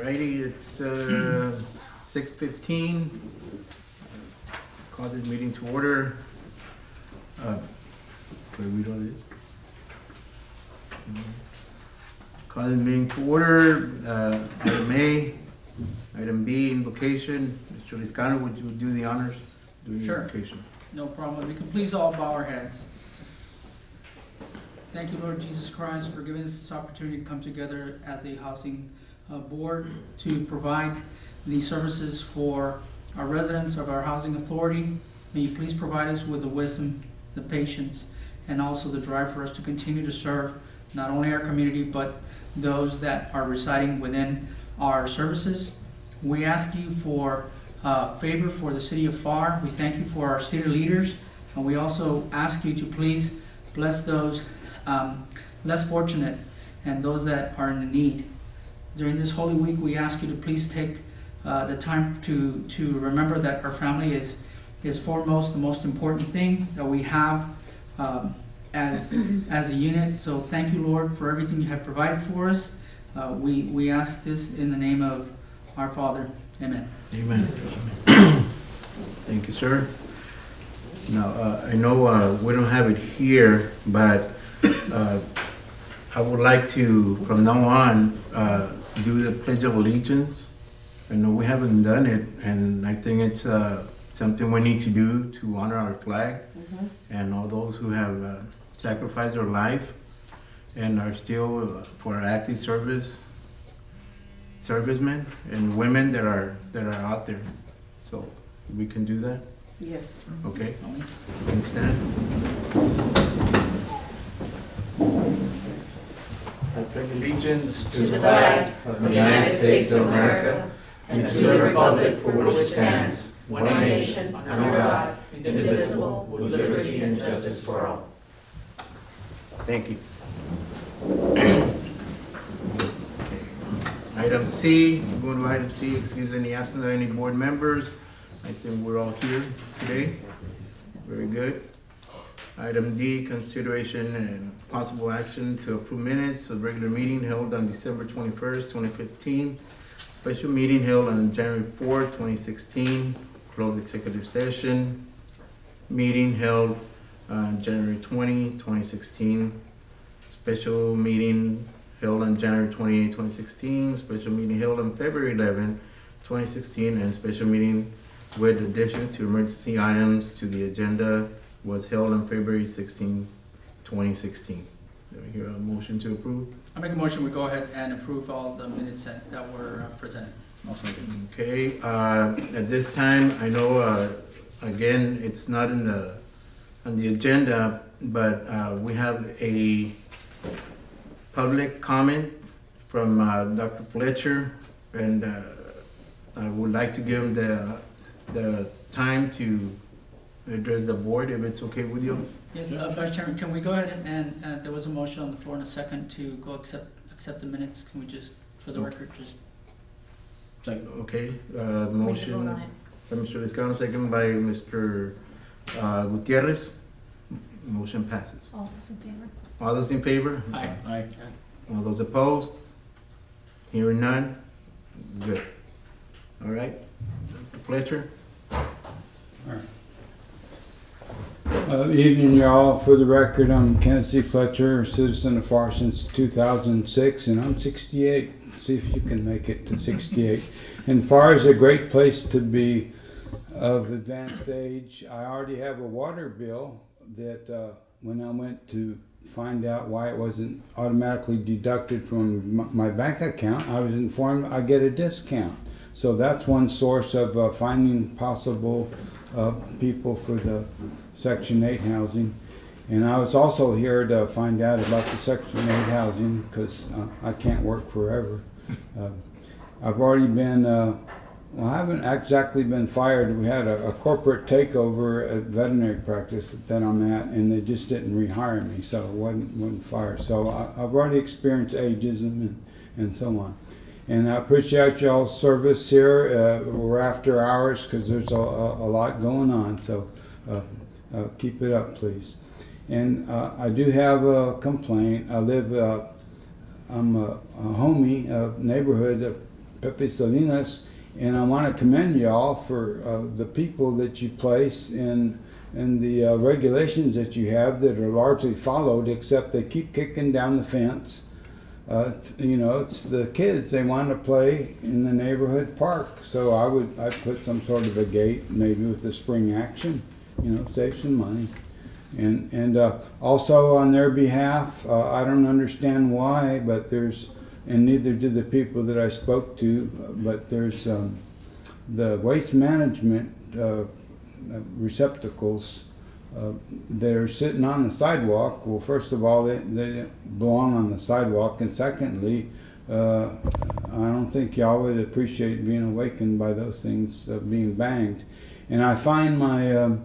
Alrighty, it's 6:15. Call this meeting to order. Can we read all this? Call this meeting to order. Item A. Item B, invocation. Mr. Liscano, would you do the honors? Do the Sure. invocation. No problem. We can please all bow our heads. Thank you, Lord Jesus Christ, for giving us this opportunity to come together as a housing board to provide these services for our residents of our housing authority. May you please provide us with the wisdom, the patience, and also the drive for us to continue to serve not only our community, but those that are residing within our services. We ask you for favor for the city of Pharr. We thank you for our city leaders, and we also ask you to please bless those less fortunate and those that are in need. During this Holy Week, we ask you to please take the time to remember that our family is foremost, the most important thing that we have as a unit. So thank you, Lord, for everything you have provided for us. We ask this in the name of our Father. Amen. Amen. Thank you, sir. Now, I know we don't have it here, but I would like to, from now on, do the Pledge of Allegiance. I know we haven't done it, and I think it's something we need to do to honor our flag and all those who have sacrificed their life and are still for our active servicemen and women that are out there. So we can do that. Yes. Okay. You can stand. I pledge allegiance To the flag of the United States of America and to the republic for which it stands, one nation, under God, indivisible, with liberty and justice for all. Thank you. Item C, we're going to item C, excuse any absence of any board members. I think we're all here today. Very good. Item D, consideration and possible action to approve minutes of regular meeting held on December 21st, 2015. Special meeting held on January 4th, 2016. Closed executive session. Meeting held on January 20, 2016. Special meeting held on January 28, 2016. Special meeting held on February 11, 2016. And special meeting with additions to emergency items to the agenda was held on February 16, 2016. Do we hear a motion to approve? I make a motion we go ahead and approve all the minutes that were presented. Okay, at this time, I know, again, it's not on the agenda, but we have a public comment from Dr. Fletcher, and I would like to give him the time to address the board, if it's okay with you. Yes, Vice Chairman, can we go ahead and there was a motion on the floor in a second to go accept the minutes. Can we just, for the record, just... Okay, motion by Mr. Liscano, second by Mr. Gutierrez. Motion passes. All those in favor? All those in favor? Aye. Aye. All those opposed? Hearing none? Good. All right. Dr. Fletcher? Evening, y'all. For the record, I'm Kenneth C. Fletcher, citizen of Pharr since 2006, and I'm 68. See if you can make it to 68. And Pharr is a great place to be of advanced age. I already have a water bill that when I went to find out why it wasn't automatically deducted from my bank account, I was informed I get a discount. So that's one source of finding possible people for the Section 8 housing. And I was also here to find out about the Section 8 housing because I can't work forever. I've already been, well, I haven't exactly been fired. We had a corporate takeover at veterinary practice that I'm at, and they just didn't rehire me, so I wasn't fired. So I've already experienced ageism and so on. And I appreciate y'all's service here. We're after hours because there's a lot going on, so keep it up, please. And I do have a complaint. I'm a homie, a neighborhood Pepe Salinas, and I want to commend y'all for the people that you place and the regulations that you have that are largely followed, except they keep kicking down the fence. You know, it's the kids, they want to play in the neighborhood park. So I'd put some sort of a gate, maybe with the spring action, you know, save some money. And also on their behalf, I don't understand why, but there's, and neither do the people that I spoke to, but there's the waste management receptacles they're sitting on the sidewalk. Well, first of all, they belong on the sidewalk, and secondly, I don't think y'all would appreciate being awakened by those things being banged. And I find my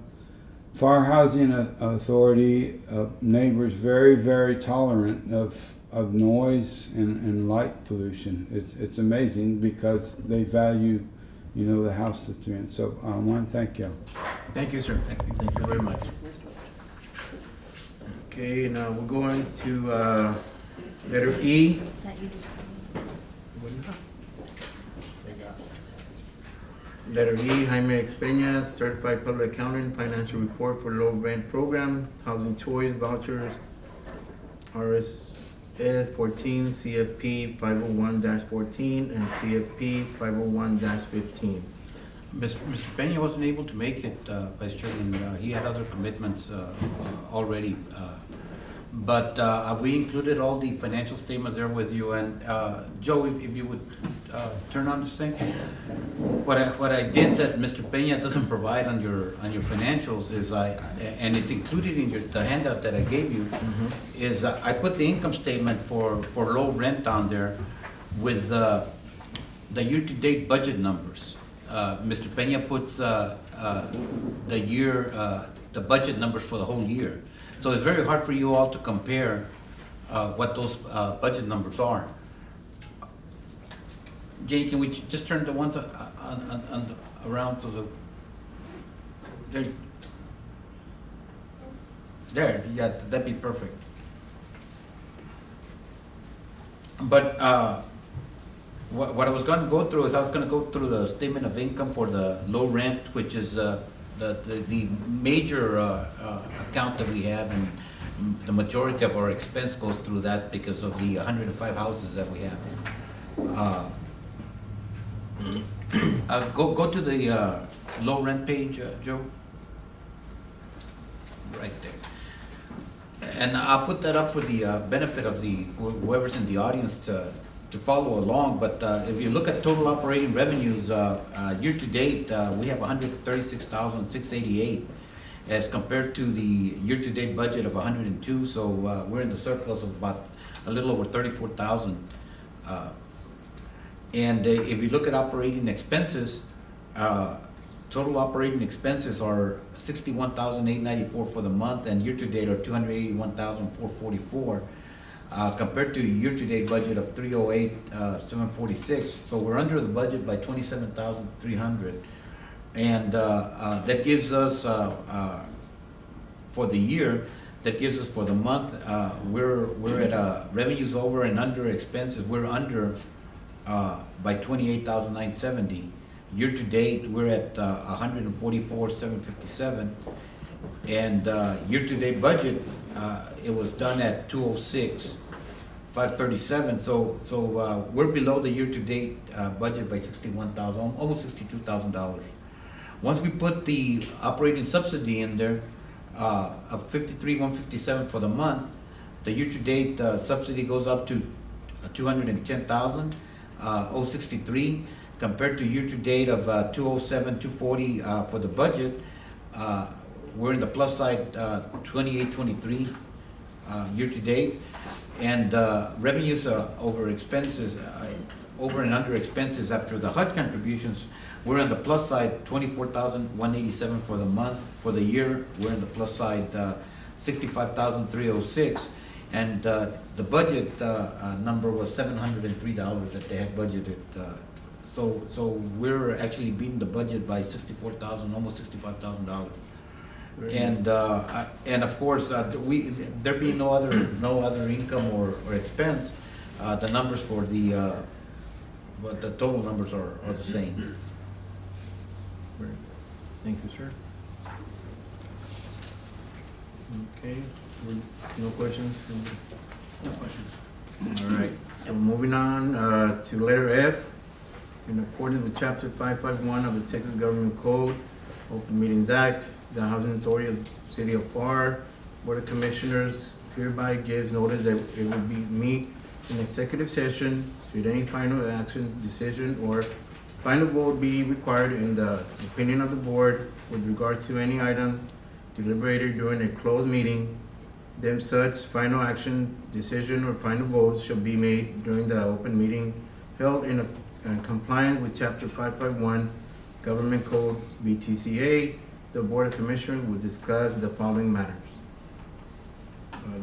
Pharr Housing Authority neighbors very, very tolerant of noise and light pollution. It's amazing because they value, you know, the house that you're in. So I want to thank you. Thank you, sir. Thank you very much. Okay, now we're going to letter E. Letter E, Jaime Peña, Certified Public Accountant, Financial Report for Low Rent Program, Housing Choice Vouchers, RSS 14, CFP 501-14, and CFP 501-15. Mr. Peña wasn't able to make it, Vice Chairman. He had other commitments already. But we included all the financial statements there with you. And Joe, if you would turn on this thing. What I did that Mr. Peña doesn't provide on your financials is and it's included in the handout that I gave you, is I put the income statement for low rent on there with the year-to-date budget numbers. Mr. Peña puts the budget numbers for the whole year. So it's very hard for you all to compare what those budget numbers are. Jay, can we just turn the ones around to the... There, yeah, that'd be perfect. But what I was going to go through is I was going to go through the statement of income for the low rent, which is the major account that we have, and the majority of our expense goes through that because of the 105 houses that we have. Go to the low rent page, Joe. Right there. And I'll put that up for the benefit of whoever's in the audience to follow along. But if you look at total operating revenues, year to date, we have 136,688 as compared to the year to date budget of 102. So we're in the surplus of about a little over 34,000. And if you look at operating expenses, total operating expenses are 61,894 for the month, and year to date are 281,444. Compared to year-to-date budget of 308,746, so we're under the budget by 27,300, and that gives us for the year. That gives us for the month. We're at revenues over and under expenses. We're under by 28,970. Year-to-date we're at 144,757, and year-to-date budget. It was done at 206,537. So we're below the year-to-date budget by $61,000, almost $62,000. Once we put the operating subsidy in there of $53,157 for the month, the year-to-date subsidy goes up to $210,063 compared to year-to-date of $207,240 for the budget. We're in the plus side, 2823 year to date, and revenues over expenses, over and under expenses after the HUD contributions. We're on the plus side, 24,187 for the month. For the year, we're in the plus side, 65,306, and the budget number was $703 that they had budgeted. So we're actually beating the budget by $64,000, almost $65,000. And of course, there being no other income or expense, the numbers for the but the total numbers are the same. Great. Thank you, sir. Okay, no questions? No questions. All right, so moving on to letter F. In accordance with Chapter 551 of the Texas Government Code, Open Meetings Act, the Housing Authority of the City of Pharr Board of Commissioners hereby gives notice that it will be meet in executive session should any final action, decision, or final vote be required in the opinion of the board with regards to any item deliberated during a closed meeting. Then such final action, decision, or final vote shall be made during the open meeting held in compliance with Chapter 551 Government Code BTCA. The Board of Commissioners will discuss the following matters.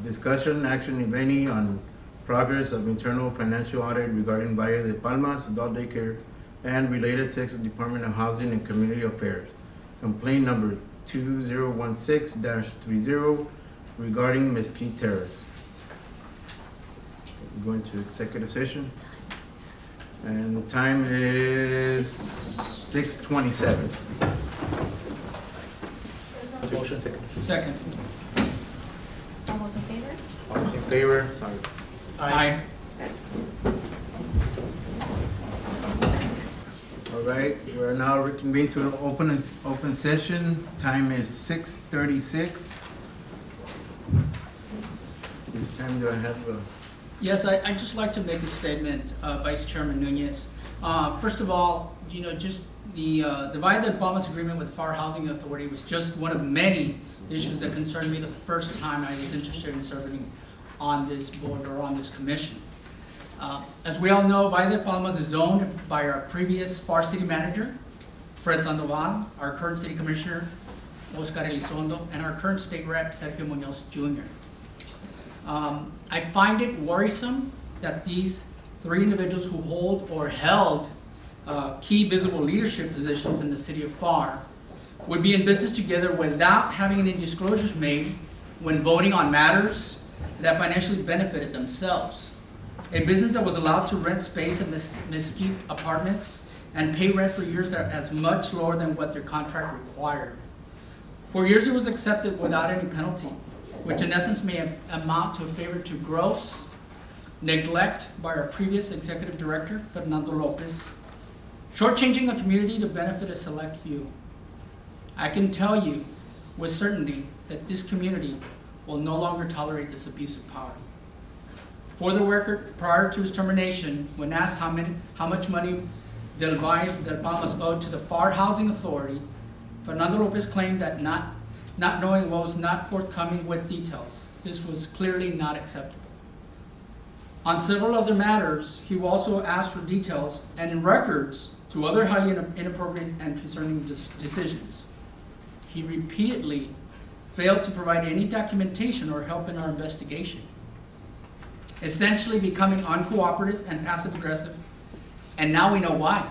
Discussion, action, if any, on progress of internal financial audit regarding Valle de Palmas Adult Daycare and related Texas Department of Housing and Community Affairs. Complaint number 2016-30 regarding Mesquite Terrace. We're going to executive session. And the time is 6:27. Motion second. Second. All those in favor? All those in favor? Sorry. Aye. All right, we're now reconvened to the open session. Time is 6:36. This time do I have a... Yes, I'd just like to make a statement, Vice Chairman Nunez. First of all, just the Valle de Palmas agreement with the Pharr Housing Authority was just one of many issues that concerned me the first time I was interested in serving on this board or on this commission. As we all know, Valle de Palmas is owned by our previous Pharr City Manager, Fred Sandoval, our current City Commissioner, Oscar Elizondo, and our current State Rep, Sergio Munoz Jr. I find it worrisome that these three individuals who hold or held key visible leadership positions in the city of Pharr would be in business together without having any disclosures made when voting on matters that financially benefited themselves. A business that was allowed to rent space in Mesquite apartments and pay rent for years as much lower than what their contract required. For years it was accepted without any penalty, which in essence may amount to a favor to gross neglect by our previous executive director, Fernando Lopez, shortchanging a community to benefit a select few. I can tell you with certainty that this community will no longer tolerate this abuse of power. For the record, prior to his termination, when asked how much money Del Valle del Palmas owed to the Pharr Housing Authority, Fernando Lopez claimed that not knowing what was not forthcoming with details. This was clearly not acceptable. On several other matters, he also asked for details and in records to other highly inappropriate and concerning decisions. He repeatedly failed to provide any documentation or help in our investigation, essentially becoming uncooperative and passive-aggressive, and now we know why.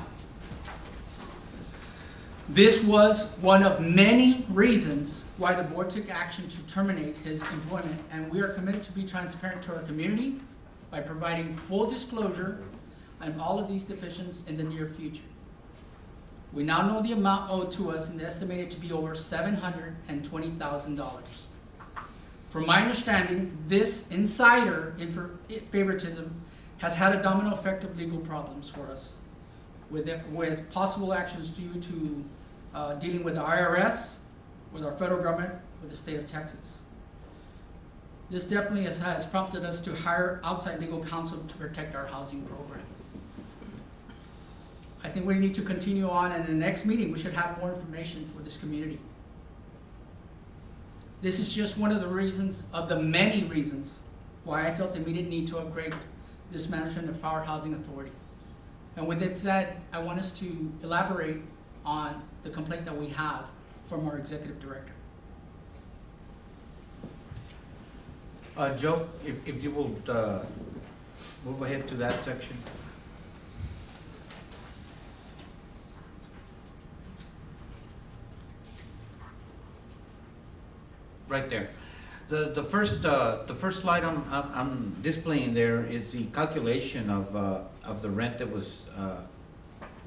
This was one of many reasons why the board took action to terminate his employment, and we are committed to be transparent to our community by providing full disclosure on all of these deficiencies in the near future. We now know the amount owed to us and estimated to be over $720,000. From my understanding, this insider favoritism has had a domino effect of legal problems for us, with possible actions due to dealing with the IRS, with our federal government, with the state of Texas. This definitely has prompted us to hire outside legal counsel to protect our housing program. I think we need to continue on, and in the next meeting, we should have more information for this community. This is just one of the reasons, of the many reasons, why I felt the immediate need to upgrade this management of Pharr Housing Authority. And with that said, I want us to elaborate on the complaint that we have from our executive director. Joe, if you will move ahead to that section. Right there. The first slide I'm displaying there is the calculation of the rent that was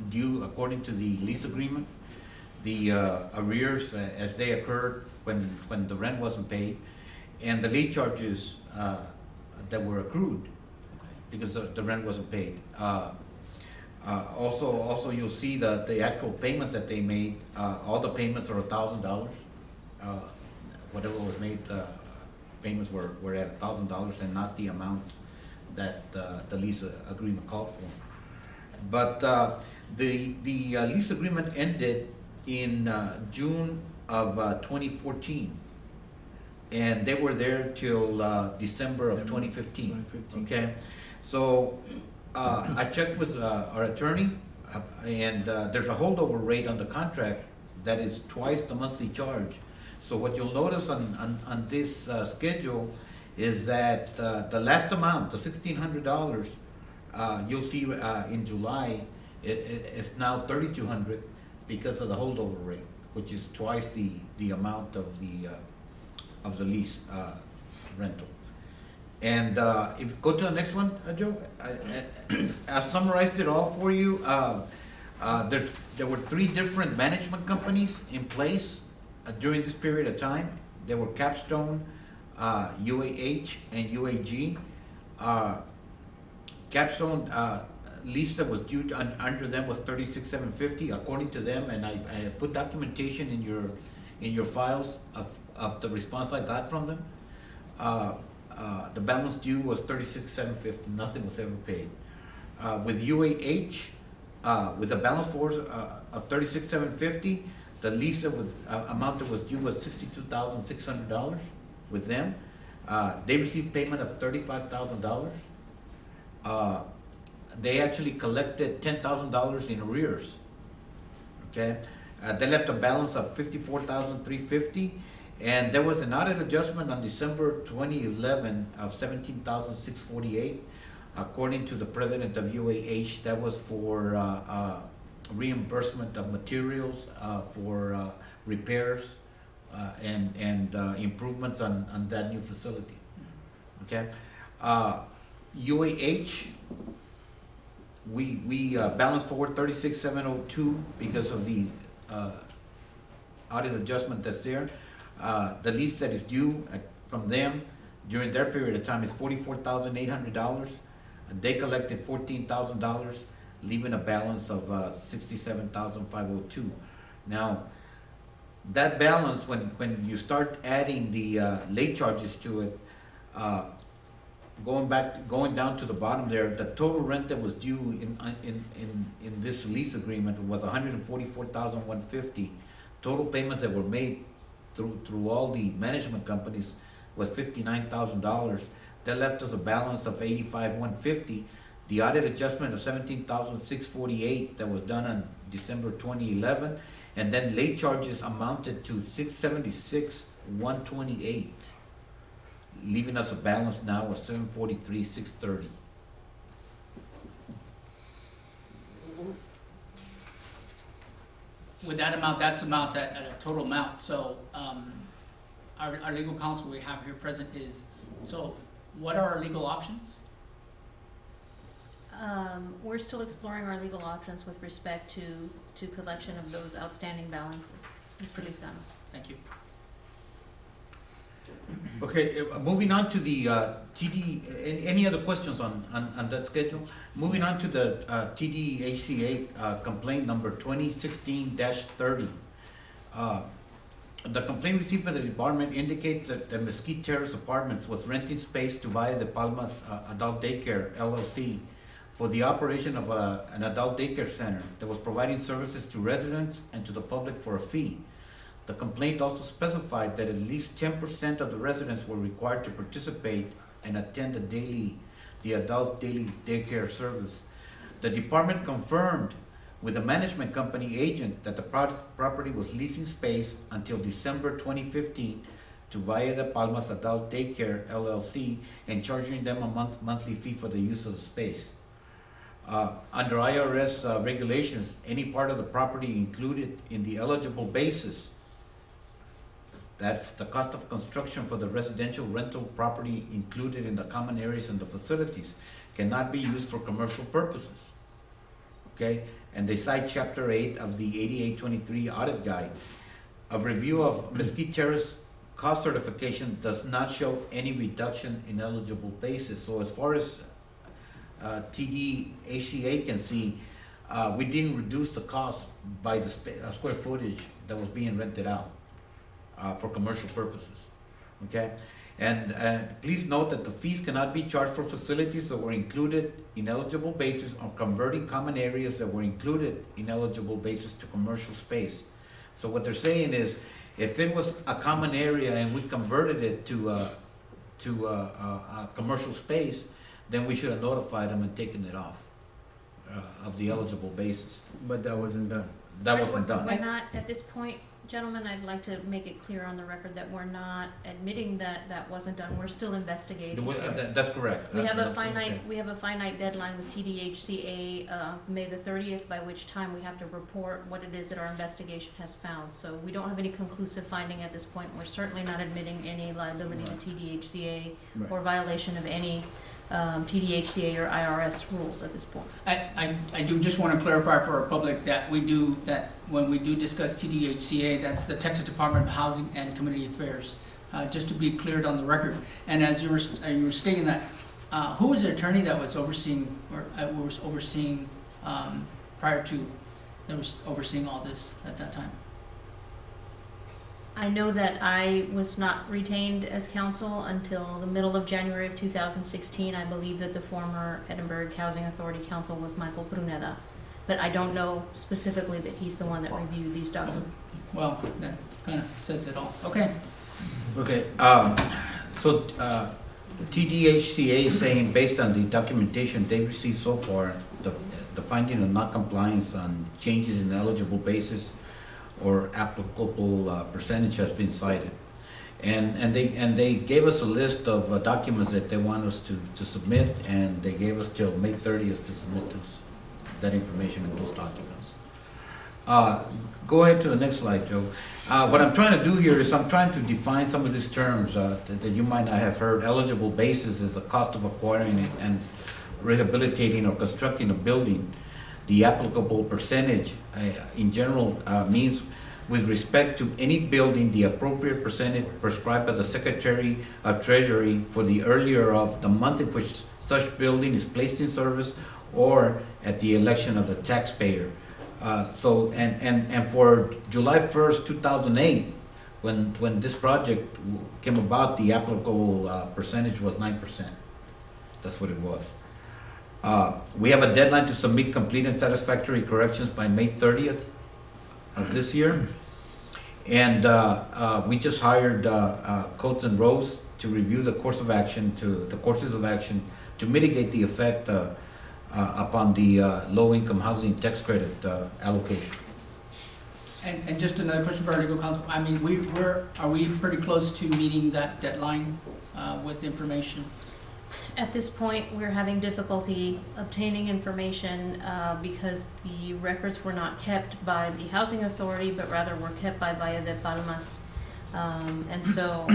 due according to the lease agreement, the arrears as they occurred when the rent wasn't paid, and the late charges that were accrued because the rent wasn't paid. Also, you'll see the actual payments that they made. All the payments are $1,000. Whatever was made, payments were at $1,000 and not the amounts that the lease agreement called for. But the lease agreement ended in June of 2014, and they were there till December of 2015. Okay, so I checked with our attorney, and there's a holdover rate on the contract that is twice the monthly charge. So what you'll notice on this schedule is that the last amount, the $1,600, you'll see in July, it's now $3,200 because of the holdover rate, which is twice the amount of the lease rental. And if you go to the next one, Joe, I summarized it all for you. There were 3 different management companies in place during this period of time. There were Capstone, UAH, and UAG. Capstone lease that was due under them was $36,750 according to them, and I put documentation in your files of the response I got from them. The balance due was $36,750. Nothing was ever paid. With UAH, with a balance force of $36,750, the lease amount that was due was $62,600 with them. They received payment of $35,000. They actually collected $10,000 in arrears. Okay, they left a balance of $54,350, and there was an audit adjustment on December 2011 of $17,648. According to the president of UAH, that was for reimbursement of materials for repairs and improvements on that new facility. Okay, UAH, we balanced forward $36,702 because of the audit adjustment that's there. The lease that is due from them during their period of time is $44,800. They collected $14,000, leaving a balance of $67,502. Now, that balance, when you start adding the late charges to it, going down to the bottom there, the total rent that was due in this lease agreement was $144,150. Total payments that were made through all the management companies was $59,000. That left us a balance of $85,150. The audit adjustment of $17,648 that was done on December 2011, and then late charges amounted to $676,128, leaving us a balance now of $743,630. With that amount, that's amount that a total amount. So our legal counsel we have here present is, so what are our legal options? We're still exploring our legal options with respect to collection of those outstanding balances. Mr. Lizcano. Thank you. Okay, moving on to the TD, any other questions on that schedule? Moving on to the TDHCA complaint number 2016-30. The complaint received by the department indicates that the Mesquite Terrace Apartments was renting space to Valle de Palmas Adult Daycare LLC for the operation of an adult daycare center that was providing services to residents and to the public for a fee. The complaint also specified that at least 10% of the residents were required to participate and attend the adult daily daycare service. The department confirmed with the management company agent that the property was leasing space until December 2015 to Valle de Palmas Adult Daycare LLC and charging them a monthly fee for the use of the space. Under IRS regulations, any part of the property included in the eligible basis That's the cost of construction for the residential rental property included in the common areas and the facilities cannot be used for commercial purposes. Okay, and they cite chapter 8 of the 8823 audit guide. A review of Mesquite Terrace cost certification does not show any reduction in eligible basis. So as far as TDHCA can see, we didn't reduce the cost by the square footage that was being rented out for commercial purposes. Okay, and please note that the fees cannot be charged for facilities that were included in eligible basis or converting common areas that were included in eligible basis to commercial space. So what they're saying is, if it was a common area and we converted it to a commercial space, then we should have notified them and taken it off of the eligible basis. But that wasn't done. That wasn't done. We're not, at this point, gentlemen, I'd like to make it clear on the record that we're not admitting that that wasn't done. We're still investigating. That's correct. We have a That's finite, okay. we have a finite deadline with TDHCA, May the 30th, by which time we have to report what it is that our investigation has found. So we don't have any conclusive finding at this point. We're certainly not admitting any liability to TDHCA or violation of any TDHCA or IRS rules at this point. I do just want to clarify for our public that when we do discuss TDHCA, that's the Texas Department of Housing and Community Affairs, just to be cleared on the record. And as you were stating that, who was the attorney that was overseeing, prior to, that was overseeing all this at that time? I know that I was not retained as counsel until the middle of January of 2016. I believe that the former Edinburgh Housing Authority counsel was Michael Pruneda, but I don't know specifically that he's the one that reviewed these documents. Well, that kind of says it all. Okay. Okay, so TDHCA is saying, based on the documentation they've received so far, the finding of non-compliance on changes in eligible basis or applicable percentage has been cited. And they gave us a list of documents that they want us to submit, and they gave us till May 30th to submit that information in those documents. Go ahead to the next slide, Joe. What I'm trying to do here is I'm trying to define some of these terms that you might not have heard. Eligible basis is the cost of acquiring and rehabilitating or constructing a building. The applicable percentage in general means with respect to any building, the appropriate percentage prescribed by the Secretary of Treasury for the earlier of the month in which such building is placed in service or at the election of the taxpayer. So for July 1st, 2008, when this project came about, the applicable percentage was 9%. That's what it was. We have a deadline to submit complete and satisfactory corrections by May 30th of this year. And we just hired Coates and Rose to review the courses of action to mitigate the effect upon the low-income housing tax credit allocation. And just another question for our legal counsel. I mean, are we pretty close to meeting that deadline with information? At this point, we're having difficulty obtaining information because the records were not kept by the Housing Authority, but rather were kept by Valle de Palmas. And so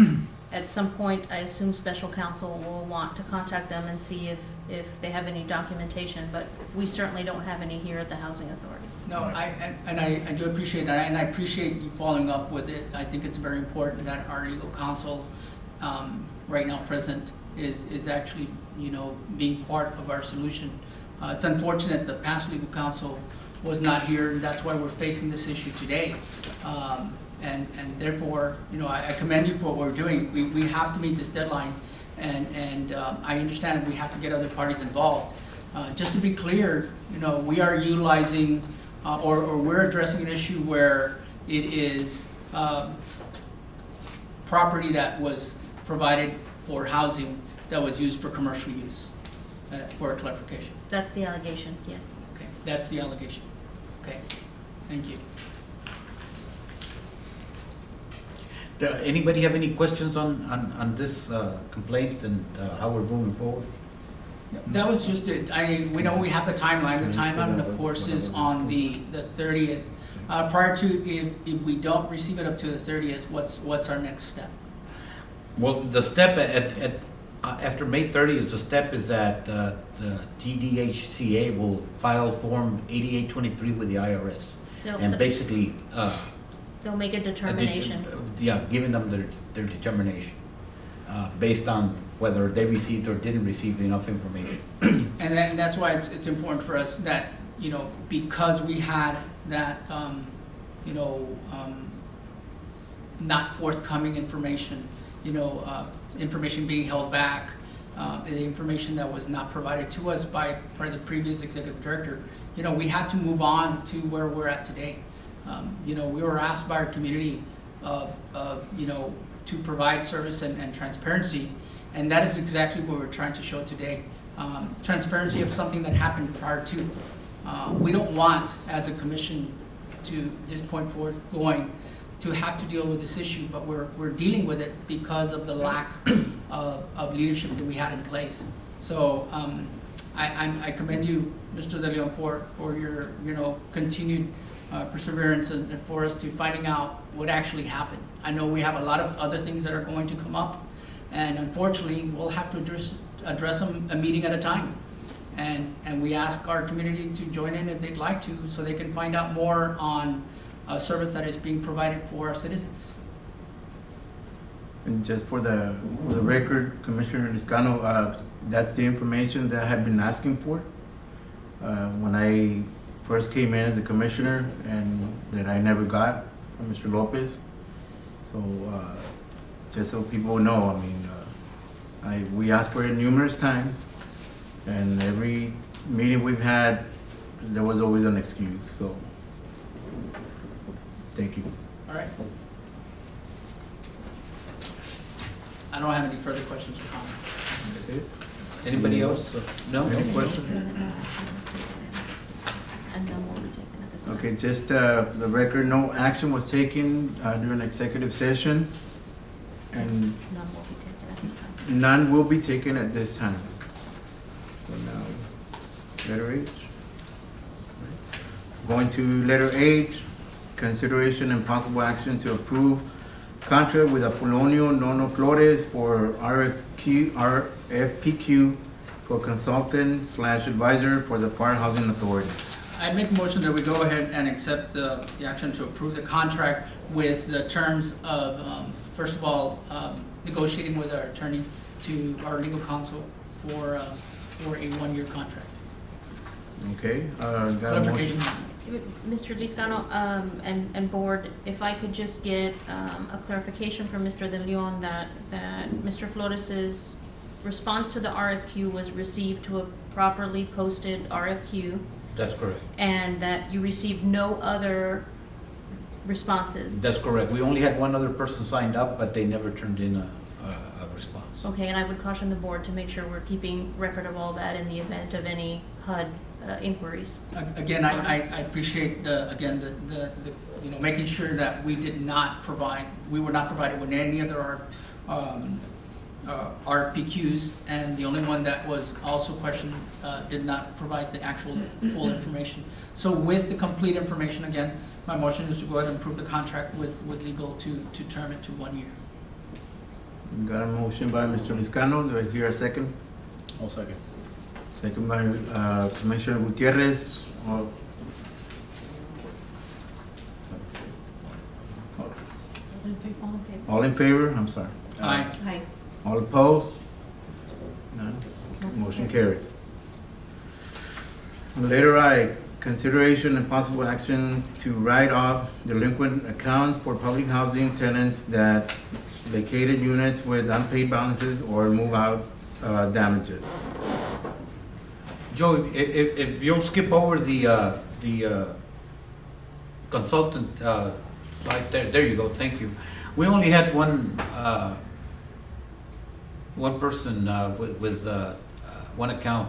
at some point, I assume special counsel will want to contact them and see if they have any documentation, but we certainly don't have any here at the Housing Authority. No, I do appreciate that, and I appreciate you following up with it. I think it's very important that our legal counsel, right now present, is actually, being part of our solution. It's unfortunate the past legal counsel was not here, and that's why we're facing this issue today. And therefore, I commend you for what we're doing. We have to meet this deadline, and I understand we have to get other parties involved. Just to be clear, we are utilizing or we're addressing an issue where it is property that was provided for housing that was used for commercial use, for a clarification. That's the allegation, yes. Okay, that's the allegation. Okay, thank you. Anybody have any questions on this complaint and how we're moving forward? That was just it. We know we have the timeline. The timeline, of course, is on the 30th prior to, if we don't receive it up to the 30th, what's our next step? Well, the step after May 30th, the step is that the TDHCA will file Form 8823 with the IRS. And basically, They'll make a determination. Giving them their determination based on whether they received or didn't receive enough information. And that's why it's important for us that, because we had that, not forthcoming information, information being held back, the information that was not provided to us by the previous executive director, we had to move on to where we're at today. We were asked by our community, to provide service and transparency, and that is exactly what we're trying to show today. Transparency of something that happened prior to. We don't want, as a commission, to this point forth going, to have to deal with this issue, but we're dealing with it because of the lack of leadership that we had in place. So I commend you, Mr. De Leon, for your continued perseverance and for us to finding out what actually happened. I know we have a lot of other things that are going to come up, and unfortunately we'll have to address them a meeting at a time. And we ask our community to join in if they'd like to, so they can find out more on a service that is being provided for our citizens. And just for the record, Commissioner Liscano, that's the information that I had been asking for when I first came in as a commissioner, and that I never got from Mr. Lopez. So just so people know, I mean, we asked for it numerous times, and every meeting we've had, there was always an excuse. So thank you. All right. I don't have any further questions or comments. That's it. Anybody else? No? Any questions? And none will be taken at this time. Okay, just the record, no action was taken during executive session, and None will be taken at this time. none will be taken at this time. So now, letter H. Going to letter H, consideration and possible action to approve contract with Apolonio Nono Flores for RFPQ for consultant / advisor for the Pharr Housing Authority. I make a motion that we go ahead and accept the action to approve the contract with the terms of, first of all, negotiating with our attorney to our legal counsel for a 1-year contract. Okay, got a motion. Clarification. Mr. Liscano, and board, if I could just get a clarification from Mr. De Leon that Mr. Flores's response to the RFQ was received to a properly posted RFQ, That's correct. and that you received no other responses. That's correct. We only had one other person signed up, but they never turned in a response. Okay, and I would caution the board to make sure we're keeping record of all that in the event of any HUD inquiries. Again, I appreciate the making sure that we were not provided with any other RFPQs, and the only one that was also questioned did not provide the actual full information. So with the complete information, again, my motion is to go ahead and approve the contract with legal to term it to 1 year. Got a motion by Mr. Liscano. Do I hear a second? I'll second. Second by Commissioner Gutierrez. All in favor? I'm sorry. Aye. Aye. All opposed? None. Motion carries. Letter I, consideration and possible action to write off delinquent accounts for public housing tenants that vacated units with unpaid balances or move out damages. Joe, if you'll skip over the consultant slide there you go, thank you. We only had one person with one account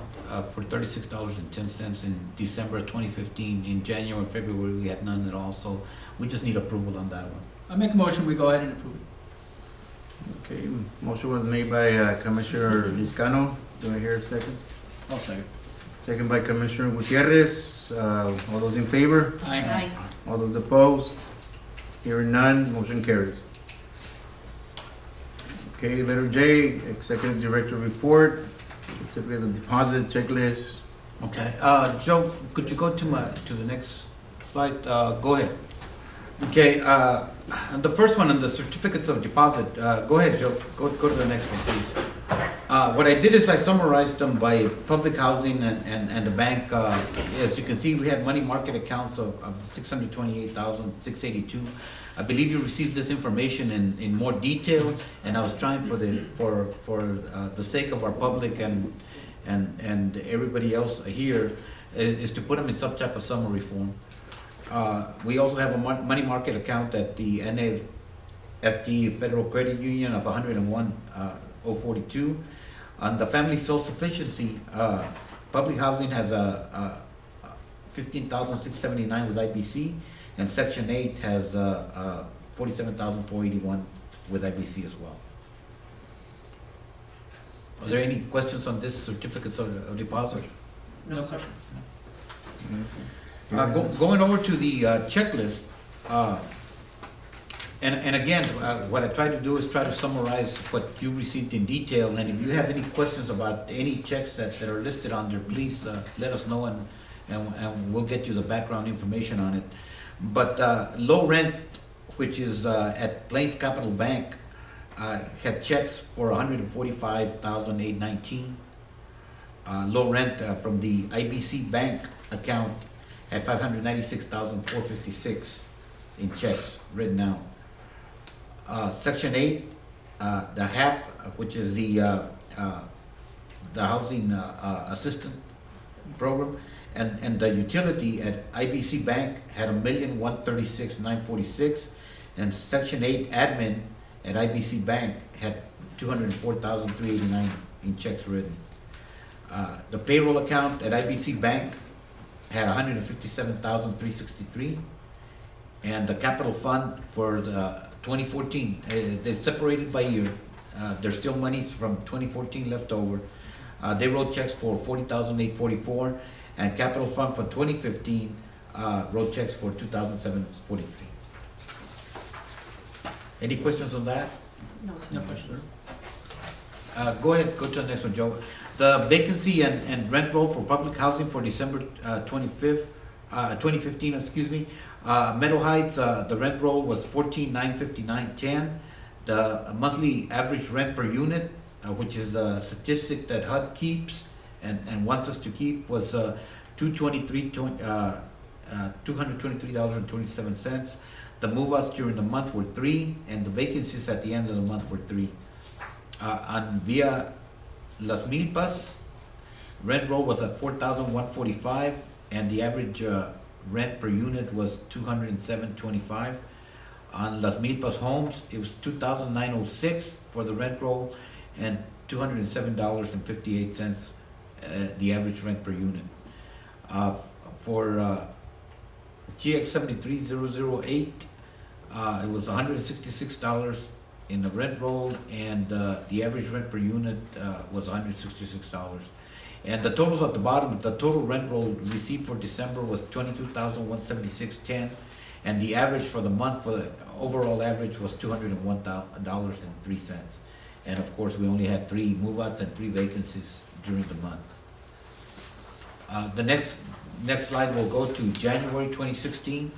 for $36.10 in December of 2015. In January and February, we had none at all, so we just need approval on that one. I make a motion, we go ahead and approve. Okay, motion was made by Commissioner Liscano. Do I hear a second? I'll second. Second by Commissioner Gutierrez. All those in favor? Aye. Aye. All those opposed? Hearing none, motion carries. Okay, letter J, Executive Director Report, specifically the deposit checklist. Okay, Joe, could you go to the next slide? Go ahead. Okay, and the first one on the certificates of deposit, go ahead, Joe, go to the next one, please. What I did is I summarized them by public housing and the bank. As you can see, we had money market accounts of 628,682. I believe you received this information in more detail, and I was trying for the sake of our public and everybody else here is to put them in some type of summary form. We also have a money market account at the NAFD Federal Credit Union of 101,042. On the family self-sufficiency, public housing has a 15,679 with IBC, and Section 8 has 47,481 with IBC as well. Are there any questions on this certificates of deposit? No question. Going over to the checklist, and again, what I try to do is try to summarize what you received in detail, and if you have any questions about any checks that are listed on there, please let us know, and we'll get you the background information on it. But low rent, which is at Plains Capital Bank, had checks for $145,819. Low rent from the IBC Bank account had $596,456 in checks written out. Section 8, the HAP, which is the Housing Assistant Program, and the utility at IBC Bank had $1,136,946, and Section 8 admin at IBC Bank had $204,389 in checks written. The payroll account at IBC Bank had $157,363, and the capital fund for the 2014, they're separated by year. There's still monies from 2014 left over. They wrote checks for $40,844, and capital fund for 2015 wrote checks for $2,743. Any questions on that? No question. Go ahead, go to the next one, Joe. The vacancy and rent roll for public housing for December 2015, excuse me. Meadow Heights, the rent roll was $14,959.10. The monthly average rent per unit, which is a statistic that HUD keeps and wants us to keep, was $223.27. The move-outs during the month were 3, and the vacancies at the end of the month were 3. On Via Las Milpas, rent roll was at $4,145, and the average rent per unit was $207.25. On Las Milpas Homes, it was $2,906 for the rent roll and $207.58 the average rent per unit. For TX 73008, it was $166 in the rent roll, and the average rent per unit was $166. And the totals at the bottom, the total rent roll received for December was $22,176.10, and the average for the month, for the overall average, was $201.03. And of course, we only had 3 move-outs and 3 vacancies during the month. The next slide will go to January 2016,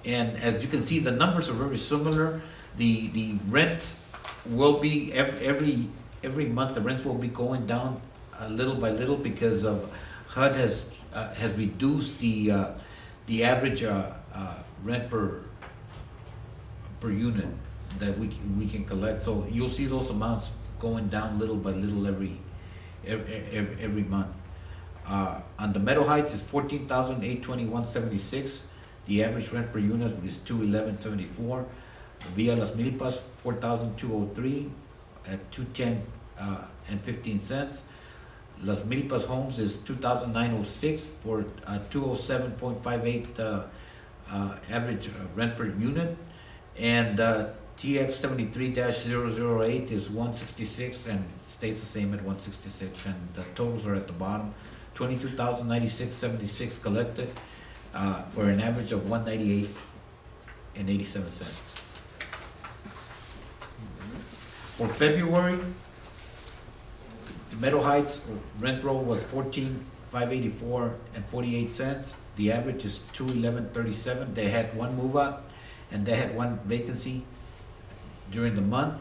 and as you can see, the numbers are very similar. The rents will be every month. The rents will be going down little by little because of HUD has reduced the average rent per unit that we can collect. So you'll see those amounts going down little by little every month. On the Meadow Heights, it's $14,821.76. The average rent per unit is $211.74. Via Las Milpas, $4,203 at $210.15. Las Milpas Homes is $2,906 for $207.58 average rent per unit, and TX 73-008 is $166 and stays the same at $166, and the totals are at the bottom. $22,096.76 collected. for an average of $198.87. For February, Meadow Heights rent roll was $14,584.48. The average is $211.37. They had one move out and they had one vacancy during the month.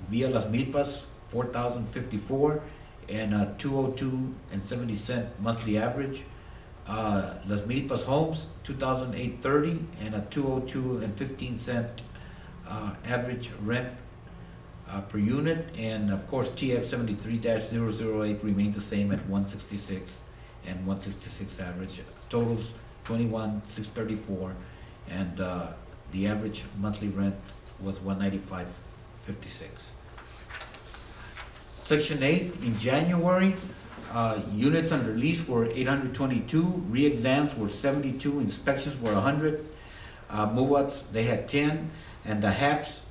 Villa Las Milpas, $4,054 and $202.70 monthly average. Las Milpas Homes, $2,830 and $202.15 average rent per unit. And of course, TX 73-008 remained the same at 166 and 166 average. Totals 21,634, and the average monthly rent was $195.56. Section 8, in January, units under lease were 822, re-exams were 72, inspections were 100, move-outs, they had 10, and the HAPS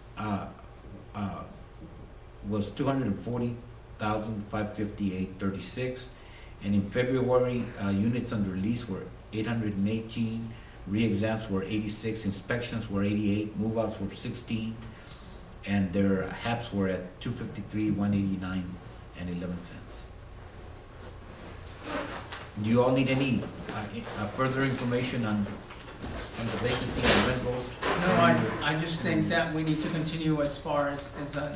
was 240,558.36. And in February, units under lease were 818, re-exams were 86, inspections were 88, move-outs were 16, and their HAPs were at 253, 189, and 11 cents. Do you all need any further information on the vacancy and rent rolls? No, I just think that we need to continue as far as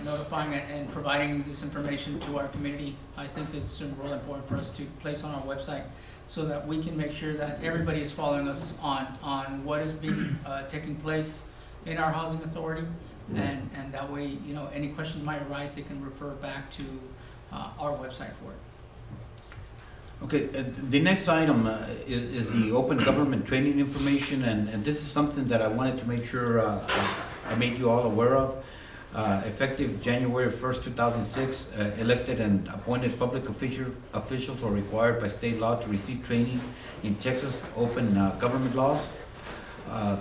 notifying and providing this information to our community. I think it's really important for us to place on our website so that we can make sure that everybody is following us on what is being taking place in our housing authority, and that way, you know, any questions might arise, they can refer back to our website for it. Okay, the next item is the open government training information, and this is something that I wanted to make sure I made you all aware of. Effective January 1st, 2006, elected and appointed public officials are required by state law to receive training in Texas open government laws.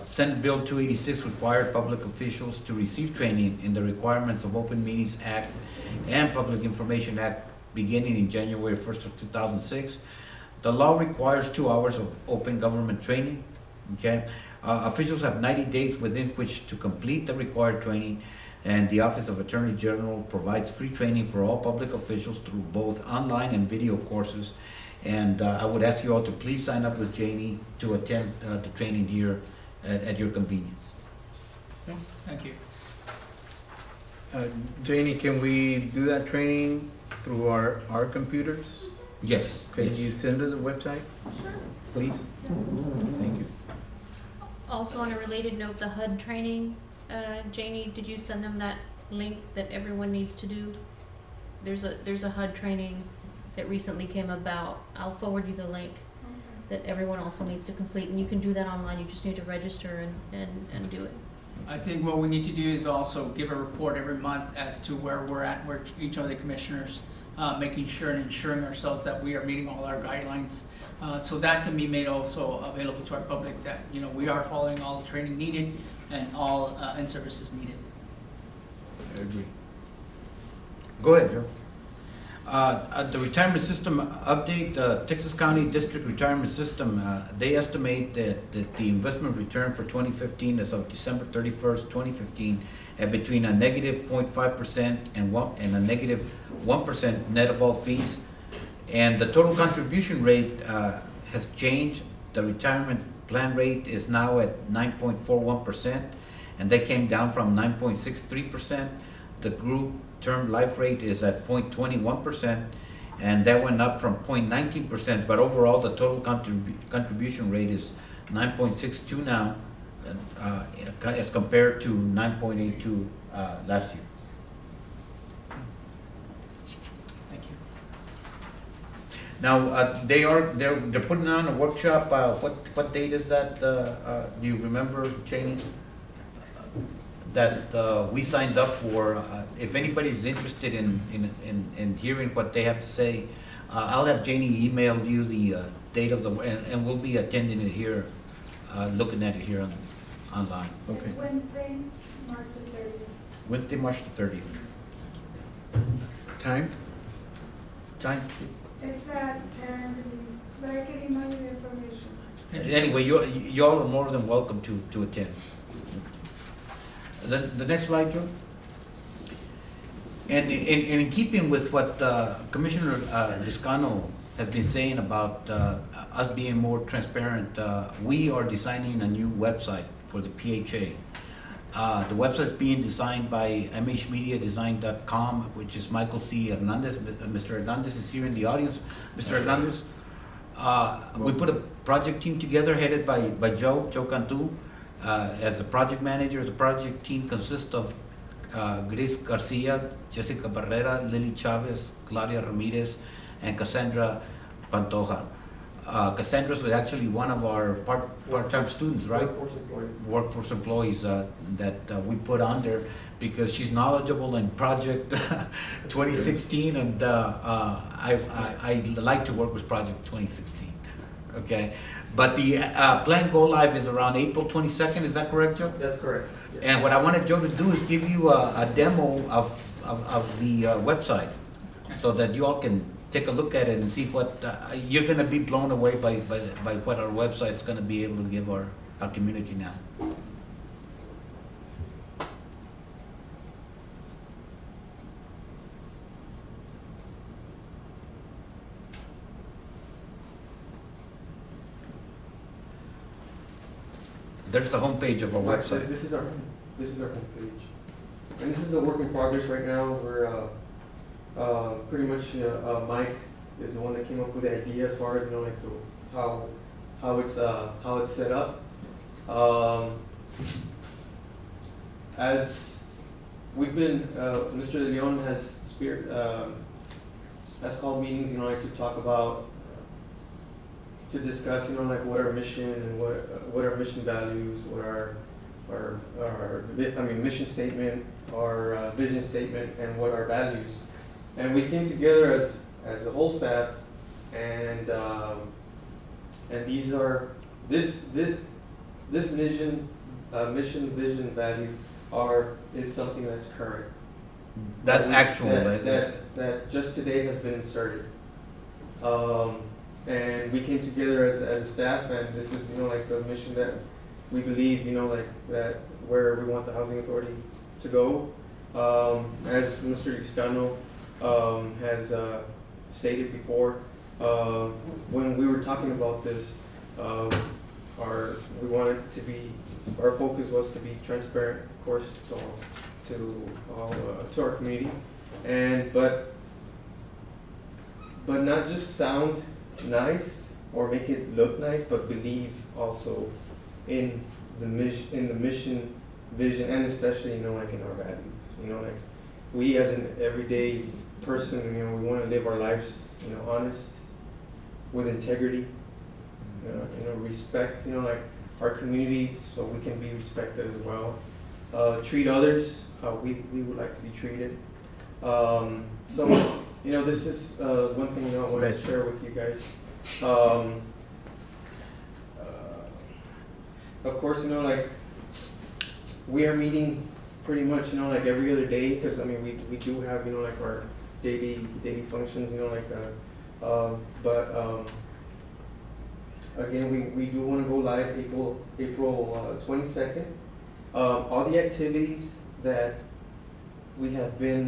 Senate Bill 286 required public officials to receive training in the requirements of Open Meetings Act and Public Information Act beginning in January 1st of 2006. The law requires 2 hours of open government training, okay? Officials have 90 days within which to complete the required training, and the Office of Attorney General provides free training for all public officials through both online and video courses. And I would ask you all to please sign up with Janie to attend the training here at your convenience. Okay, thank you. Janie, can we do that training through our computers? Yes. Can yes. you send us a website, please? Thank you. Also, on a related note, the HUD training, Janie, did you send them that link that everyone needs to do? There's a HUD training that recently came about. I'll forward you the link that everyone also needs to complete, and you can do that online. You just need to register and do it. I think what we need to do is also give a report every month as to where we're at, where each of the commissioners, making sure and ensuring ourselves that we are meeting all our guidelines. So that can be made also available to our public, that, you know, we are following all the training needed and all in-services needed. I agree. Go ahead, Joe. The retirement system update, Texas County District Retirement System, they estimate that the investment return for 2015 as of December 31st, 2015, at between a negative 0.5% and a negative 1% net of all fees. And the total contribution rate has changed. The retirement plan rate is now at 9.41%, and that came down from 9.63%. The group term life rate is at 0.21%, and that went up from 0.19%, but overall the total contribution rate is 9.62 now, as compared to 9.82 last year. Thank you. Now, they're putting on a workshop, what date is that, do you remember, Cheney? That we signed up for. If anybody's interested in hearing what they have to say, I'll have Janie email you the date of the, and we'll be attending it here, looking at it here online. Okay. It's Wednesday, March the 30th. Wednesday, March the 30th. Time? Time? It's at 10, but I can email you the information. Anyway, you all are more than welcome to attend. The next slide, Joe. And in keeping with what Commissioner Liscano has been saying about us being more transparent, we are designing a new website for the PHA. The website is being designed by mhmediadesign.com, which is Michael C. Hernandez. Mr. Hernandez is here in the audience. Mr. Hernandez, we put a project team together headed by Joe Cantu as the project manager. The project team consists of Grace Garcia, Jessica Barrera, Lily Chavez, Claudia Ramirez, and Cassandra Pantoja. Cassandra was actually one of our part-time students, right? Workforce employees that we put on there because she's knowledgeable in Project 2016, and I like to work with Project 2016. Okay, but the planned go live is around April 22nd. Is that correct, Joe? That's correct. Yes. And what I wanted Joe to do is give you a demo of the website, so that you all can take a look at it and see what you're going to be blown away by what our website is going to be able to give our community now. There's the homepage of our website. This is our homepage, and this is a work in progress right now. We're pretty much Mike is the one that came up with the idea as far as like how it's set up. As we've been, Mr. De Leon has called meetings, like to talk about, to discuss, like what our mission and what our mission values, what our mission statement, our vision statement, and what our values. And we came together as a whole staff, and these are this mission, vision, value is something that's current. That's actual. That just today has been inserted. And we came together as a staff, and this is like the mission that we believe like that where we want the housing authority to go. As Mr. Liscano has stated before, when we were talking about this, our focus was to be transparent, of course, to our community, and but not just sound nice or make it look nice, but believe also in the mission, vision, and especially like in our values. Like we as an everyday person, we want to live our lives honest, with integrity, respect, like our community, so we can be respected as well. Treat others how we would like to be treated. So this is one thing I want to share with you guys. Of course, like we are meeting pretty much, like every other day, because we do have like our daily functions, but again, we do want to go live April 22nd. All the activities that we have been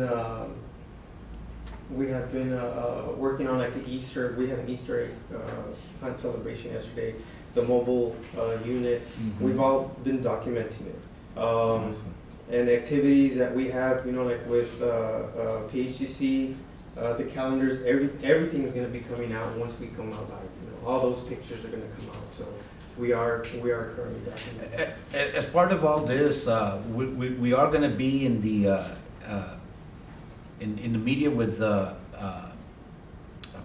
working on, like the Easter. We had an Easter egg hunt celebration yesterday. The mobile unit. Mm-hmm. We've all been documenting it. Awesome. And the activities that we have, like with PHGC, the calendars, everything is going to be coming out once we come out live. All those pictures are going to come out. So we are currently documenting. As part of all this, we are going to be in the in the media with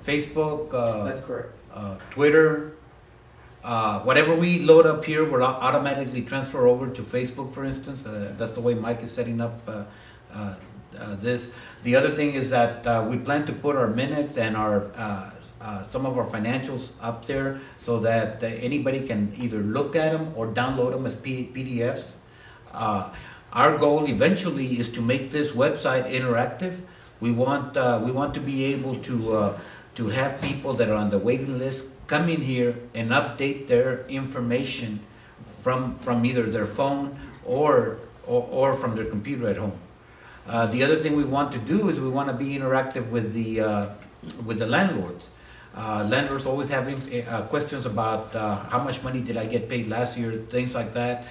Facebook. That's correct. Twitter. Whatever we load up here will automatically transfer over to Facebook, for instance. That's the way Mike is setting up this. The other thing is that we plan to put our minutes and our some of our financials up there so that anybody can either look at them or download them as PDFs. Our goal eventually is to make this website interactive. We want to be able to have people that are on the waiting list come in here and update their information from either their phone or from their computer at home. The other thing we want to do is we want to be interactive with the landlords. Landlords always having questions about how much money did I get paid last year, things like that.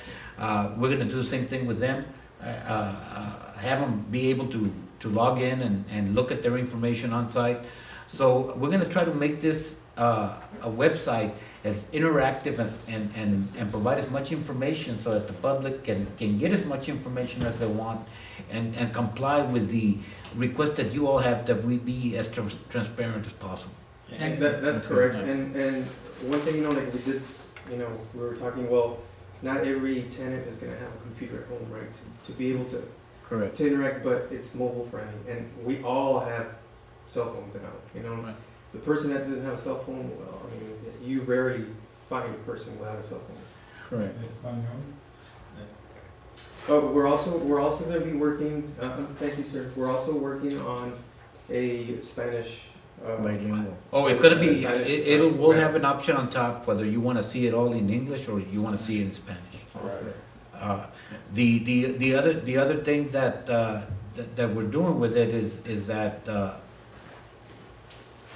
We're going to do the same thing with them. Have them be able to log in and look at their information on site. So we're going to try to make this a website as interactive and provide as much information so that the public can get as much information as they want and comply with the request that you all have that we be as transparent as possible. And- That's correct. And one thing, like we did, we were talking, well, not every tenant is gonna have a computer at home, right? To be able to Correct. interact, but it's mobile friendly, and we all have cell phones now, Right. The person that doesn't have a cell phone, well, you rarely find a person without a cell phone. Correct. Oh, we're also gonna be working, thank you, sir, we're also working on a Spanish, Bilingual. Oh, it's gonna be, we'll have an option on top whether you wanna see it all in English or you wanna see it in Spanish. The other thing that we're doing with it is that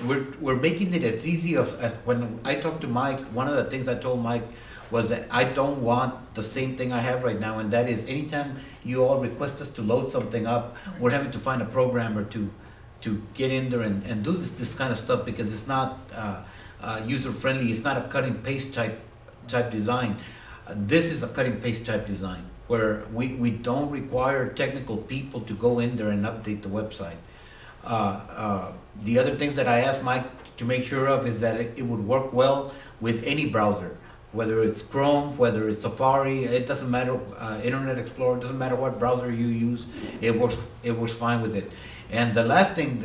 we're making it as easy as when I talked to Mike, one of the things I told Mike was that I don't want the same thing I have right now, and that is anytime you all request us to load something up, we're having to find a programmer to get in there and do this kind of stuff because it's not user friendly. It's not a cut and paste type design. This is a cut and paste type design where we don't require technical people to go in there and update the website. The other things that I asked Mike to make sure of is that it would work well with any browser, whether it's Chrome, whether it's Safari, it doesn't matter, Internet Explorer, it doesn't matter what browser you use, it works fine with it. And the last thing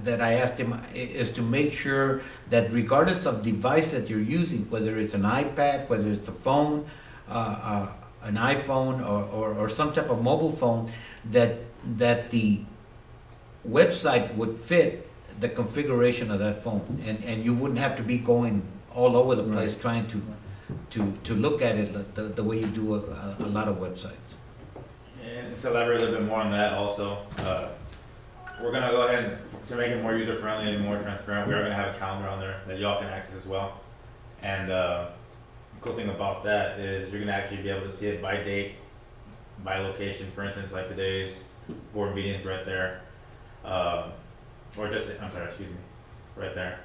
that I asked him is to make sure that regardless of device that you're using, whether it's an iPad, whether it's a phone, an iPhone or some type of mobile phone, that the website would fit the configuration of that phone, and you wouldn't have to be going all over the place trying to look at it the way you do a lot of websites. And to elaborate a little bit more on that also, we're gonna go ahead to make it more user friendly and more transparent. We are gonna have a calendar on there that y'all can access as well. And the cool thing about that is you're gonna actually be able to see it by date, by location. For instance, like today's board meeting's right there. Right there.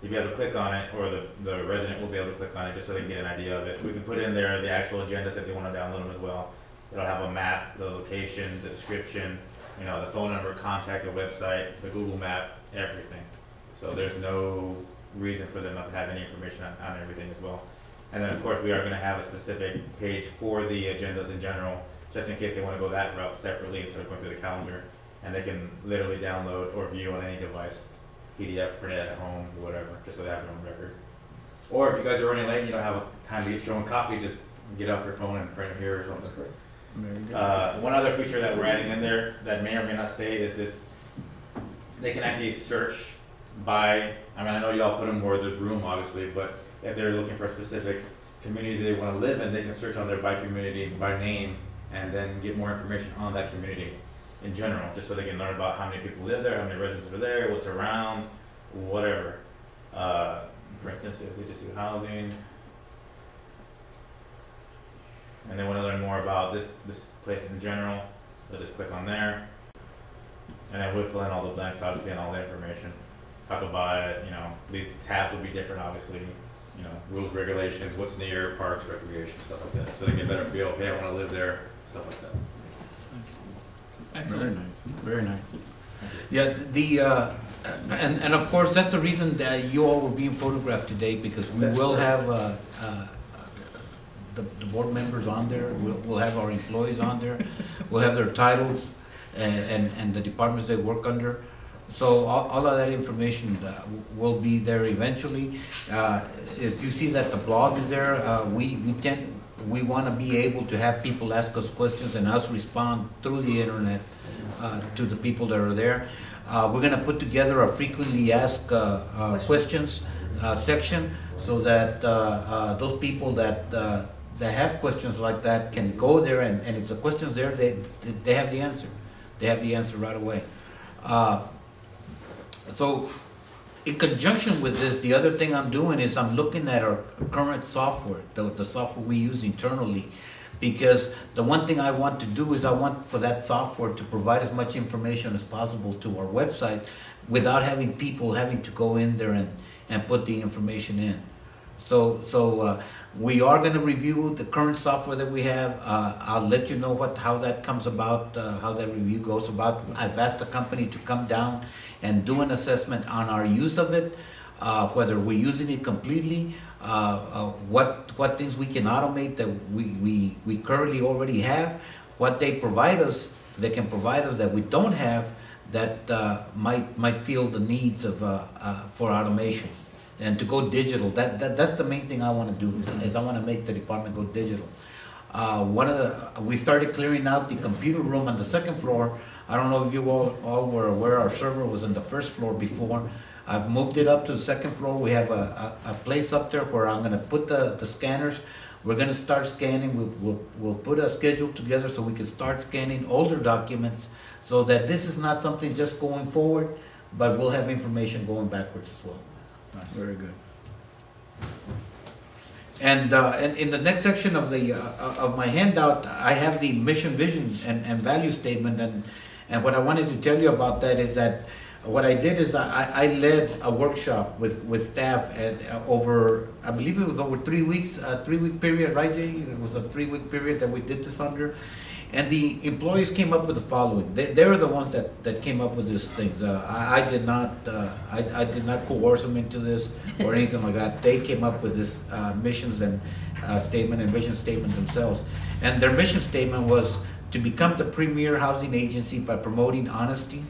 You'll be able to click on it, or the resident will be able to click on it just so they can get an idea of it. We can put in there the actual agendas if they want to download them as well. It'll have a map, the location, the description, the phone number, contact, the website, the Google map, everything. So there's no reason for them not to have any information on everything as well. And then of course we are going to have a specific page for the agendas in general, just in case they want to go that route separately instead of going through the calendar. And they can literally download or view on any device, PDF, print it at home, whatever, just so they have it on record. Or if you guys are running late, you don't have time to get your own copy, just get off your phone and print it here or something. Very good. One other feature that we're adding in there that may or may not stay is this, they can actually search by, I know y'all put them where there's room obviously, but if they're looking for a specific community they want to live in, they can search on there by community, by name, and then get more information on that community in general, just so they can learn about how many people live there, how many residents are there, what's around, whatever. For instance, if they just do housing, and they want to learn more about this place in general, they'll just click on there, and then we'll fill in all the blanks, obviously, and all the information. Talk about it, these tabs will be different, obviously, rules, regulations, what's near, parks, recreation, stuff like that, so they get a better feel, okay, I want to live there, stuff like that. Excellent. Very nice. Yeah, and of course, that's the reason that you all were being photographed today, because we That's will right. have the board members on there, we'll have our employees on there, we'll have their titles and the departments they work under. So all of that information will be there eventually. As you see that the blog is there, we want to be able to have people ask us questions and us respond through the internet to the people that are there. We're going to put together a frequently asked questions section so that those people that have questions like that can go there, and if the question's there, they have the answer. They have the answer right away. So in conjunction with this, the other thing I'm doing is I'm looking at our current software, the software we use internally, because the one thing I want to do is I want for that software to provide as much information as possible to our website without having people having to go in there and put the information in. So we are going to review the current software that we have. I'll let you know how that comes about, how that review goes about. I've asked the company to come down and do an assessment on our use of it, whether we're using it completely, what things we can automate that we currently already have, what they can provide us that we don't have that might feel the needs of for automation. And to go digital, that's the main thing I want to do, is I want to make the department go digital. We started clearing out the computer room on the second floor. I don't know if you all were aware, our server was on the first floor before. I've moved it up to the second floor. We have a place up there where I'm going to put the scanners. We're going to start scanning. We'll put a schedule together so we can start scanning older documents, so that this is not something just going forward, but we'll have information going backwards as well. Very good. And in the next section of my handout, I have the mission, vision, and value statement. And what I wanted to tell you about that is that what I did is I led a workshop with staff over, I believe it was over 3 weeks, a 3-week period, right, Jay? It was a 3-week period that we did this under. And the employees came up with the following. They were the ones that came up with these things. I did not coerce them into this or anything like that. They came up with this missions and statement and vision statement themselves. And their mission statement was to become the premier housing agency by promoting honesty,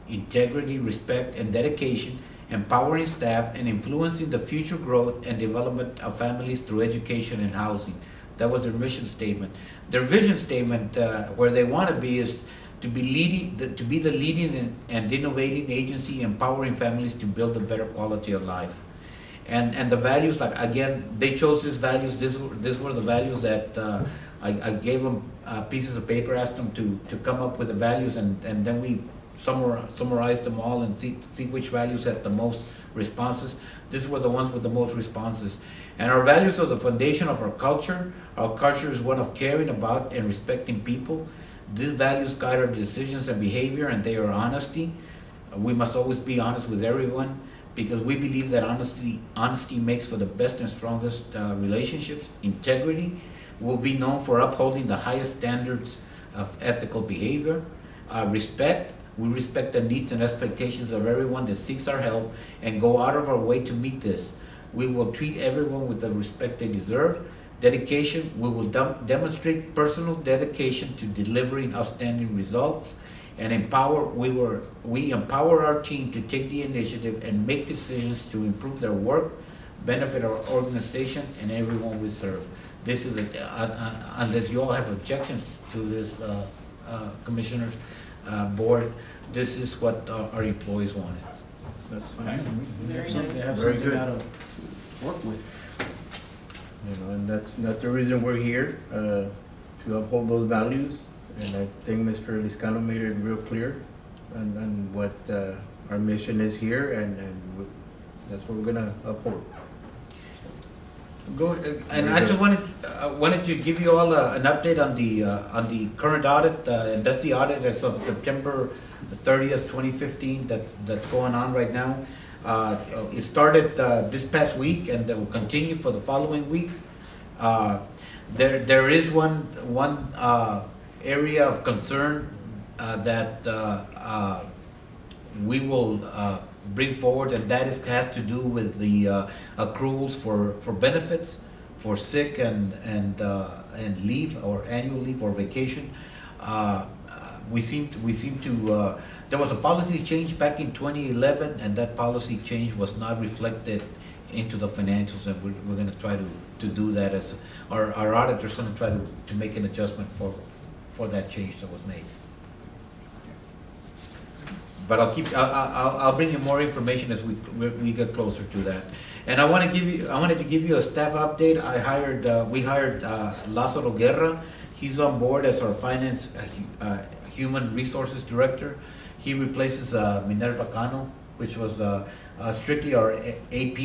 integrity, respect, and dedication, empowering staff, and influencing the future growth and development of families through education and housing. That was their mission statement. Their vision statement, where they want to be, is to be the leading and innovating agency, empowering families to build a better quality of life. And the values, like again, they chose these values. These were the values that I gave them pieces of paper, asked them to come up with the values, and then we summarized them all and see which values had the most responses. These were the ones with the most responses. And our values are the foundation of our culture. Our culture is one of caring about and respecting people. These values guide our decisions and behavior, and they are honesty. We must always be honest with everyone, because we believe that honesty makes for the best and strongest relationships. Integrity will be known for upholding the highest standards of ethical behavior. Respect, we respect the needs and expectations of everyone that seeks our help and go out of our way to meet this. We will treat everyone with the respect they deserve. Dedication, we will demonstrate personal dedication to delivering outstanding results. And empower, we empower our team to take the initiative and make decisions to improve their work, benefit our organization and everyone we serve. This is unless you all have objections to this, commissioners, board, this is what our employees wanted. That's fine. Very nice. They have Very something good. now to work with. And that's the reason we're here, to uphold those values. And I think Mr. Liscano made it real clear on what our mission is here, and that's what we're gonna uphold. Go ahead. And I just wanted to give you all an update on the current audit, and that's the audit as of September 30th, 2015. That's going on right now. It started this past week, and it will continue for the following week. There is one area of concern that we will bring forward, and that has to do with the accruals for benefits, for sick and leave, or annual leave or vacation. We seem to there was a policy change back in 2011, and that policy change was not reflected into the financials, and we're going to try to do that as our auditor's going to try to make an adjustment for that change that was made. but I'll bring you more information as we get closer to that. And I wanted to give you a staff update. We hired Lázaro Guerra. He's on board as our finance, human resources director. He replaces Minerva Cano, which was strictly our AP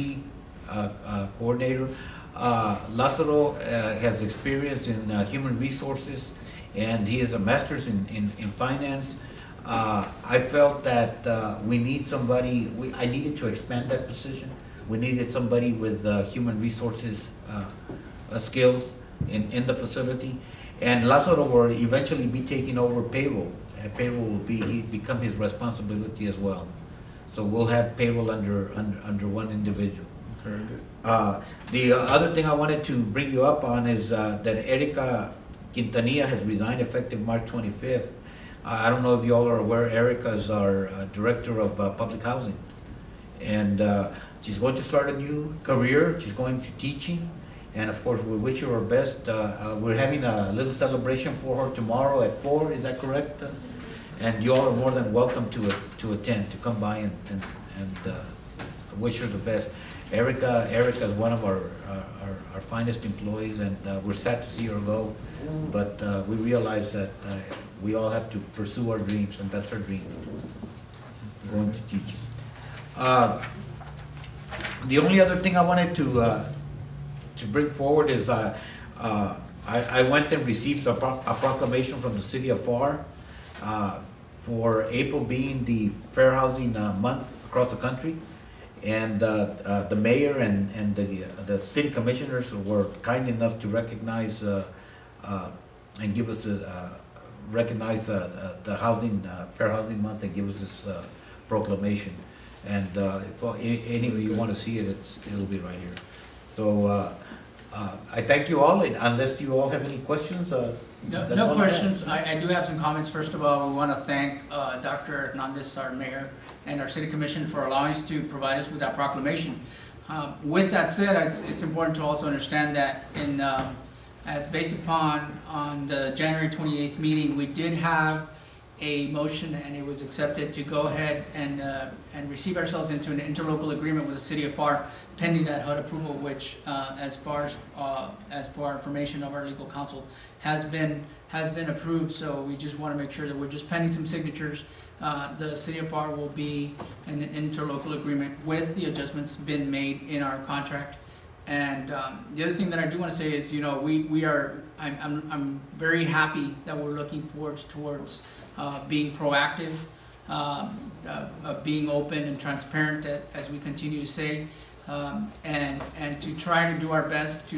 coordinator. Lázaro has experience in human resources, and he has a master's in finance. I felt that we need somebody, I needed to expand that position. We needed somebody with human resources skills in the facility. And Lázaro will eventually be taking over payroll. Payroll will become his responsibility as well. So we'll have payroll under one individual. Very good. The other thing I wanted to bring you up on is that Erica Quintanilla has resigned effective March 25th. I don't know if you all are aware, Erica is our director of public housing. And she's going to start a new career. She's going to teaching. And of course, we wish her our best. We're having a little celebration for her tomorrow at 4, is that correct? And you all are more than welcome to attend, to come by and wish her the best. Erica is one of our finest employees, and we're sad to see her go. But we realize that we all have to pursue our dreams, and that's her dream, going to teach. The only other thing I wanted to bring forward is I went and received a proclamation from the city of Pharr for April being the Fair Housing Month across the country. And the mayor and the city commissioners were kind enough to recognize and give us recognize the Fair Housing Month and give us this proclamation. And if any of you want to see it, it'll be right here. So I thank you all, and unless you all have any questions. No questions. I do have some comments. First of all, we want to thank Dr. Hernandez, our mayor, and our city commission for allowing us to provide us with that proclamation. With that said, it's important to also understand that as based upon on the January 28th meeting, we did have a motion, and it was accepted to go ahead and receive ourselves into an interlocal agreement with the city of Pharr, pending that HUD approval, which, as far information of our legal counsel, has been approved. So we just want to make sure that we're just pending some signatures. The city of Pharr will be in an interlocal agreement with the adjustments been made in our contract. And the other thing that I do want to say is, I'm very happy that we're looking towards being proactive, being open and transparent, as we continue to say, and to try to do our best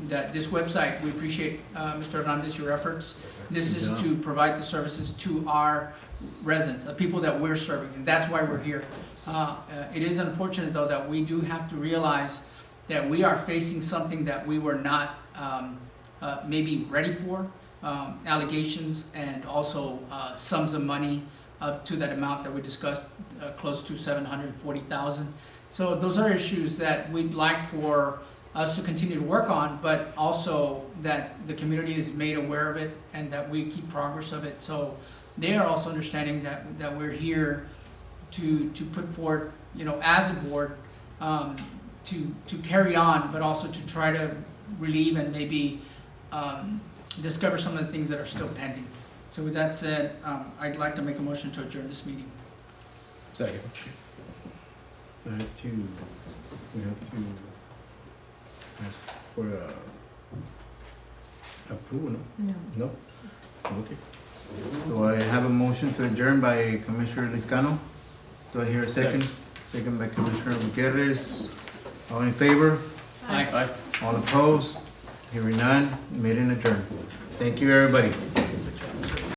that this website, we appreciate, Mr. Hernandez, your efforts. This is to provide the services to our residents, the people that we're serving, and that's why we're here. It is unfortunate, though, that we do have to realize that we are facing something that we were not maybe ready for, allegations, and also sums of money up to that amount that we discussed, close to $740,000. So those are issues that we'd like for us to continue to work on, but also that the community is made aware of it and that we keep progress of it. So they are also understanding that we're here to put forth, as a board, to carry on, but also to try to relieve and maybe discover some of the things that are still pending. So with that said, I'd like to make a motion to adjourn this meeting. Second. We have to ask for approval, no? No. No? Okay. So I have a motion to adjourn by Commissioner Liscano. Do I hear a second? Second by Commissioner Gutierrez. All in favor? Aye. All opposed? Hearing none, meeting adjourned. Thank you, everybody.